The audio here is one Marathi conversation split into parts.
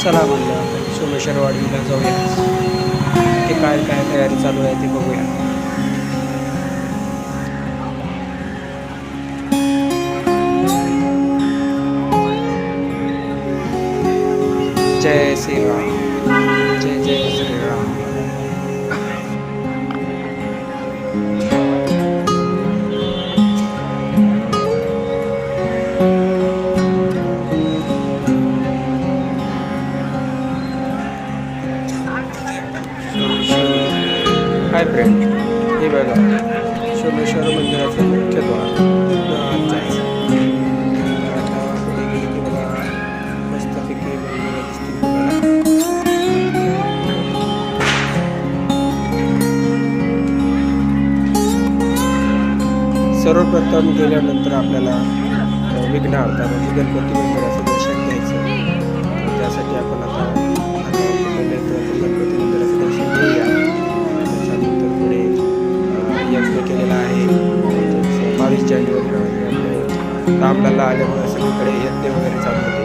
चला म्हणलं सोमेश्वरवाडीला जाऊया. ते काय काय तयारी चालू आहे ते बघूया. जय श्रीराम, जय जय श्रीराम. हाय फ्रेंड, हे बघा सोमेश्वर मंदिराचं मुख्य द्वार. मस्तपैकी मंदिरं दिसतील तुम्हाला. सर्वप्रथम गेल्यानंतर आपल्याला विघ्नहर्ता म्हणजे गणपती मंदिराचं दर्शन घ्यायचं. त्यासाठी आपण आता गणपती मंदिराचं दर्शन घेऊया. त्याच्यानंतर पुढे यज्ञ केलेला आहे 22 जानेवारीला आपले रामलल्ला आल्यामुळे सगळीकडे यज्ञ वगैरे चालू होते.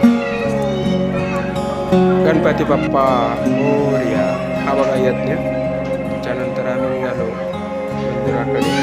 गणपती बाप्पा मोरया, हा बघा यज्ञ. त्याच्यानंतर आम्ही निघालो मंदिराकडे.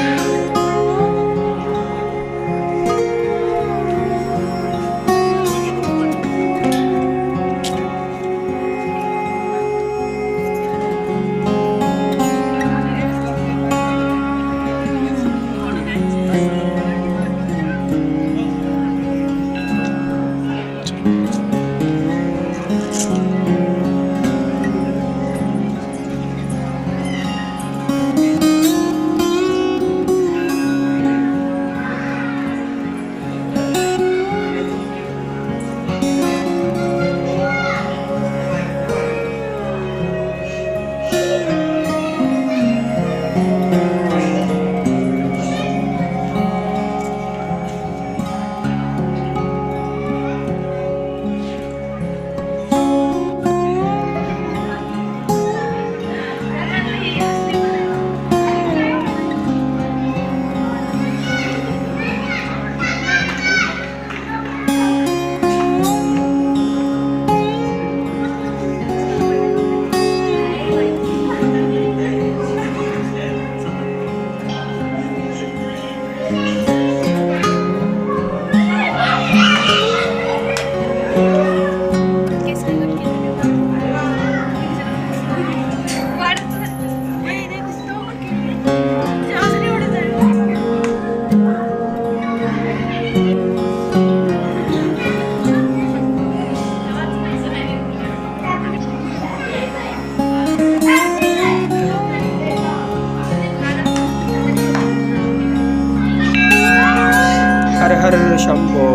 हर हर शंभो.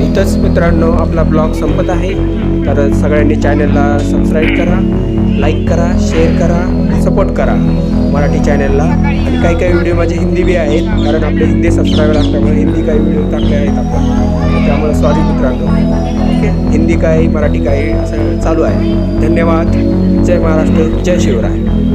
इथंच मित्रांनो आपला ब्लॉग संपत आहे. तर सगळ्यांनी चॅनलला सबस्क्राईब करा, लाईक करा, शेअर करा, सपोर्ट करा मराठी चॅनलला. आणि काही काही व्हिडिओ माझे हिंदी बी आहेत, कारण आपले हिंदी सबस्क्रायबर असल्यामुळे हिंदी काही व्हिडिओ टाकले आहेत आपण. त्यामुळे सॉरी मित्रांनो. ओके, हिंदी काही मराठी काही असं चालू आहे. धन्यवाद. जय महाराष्ट्र, जय शिवराय.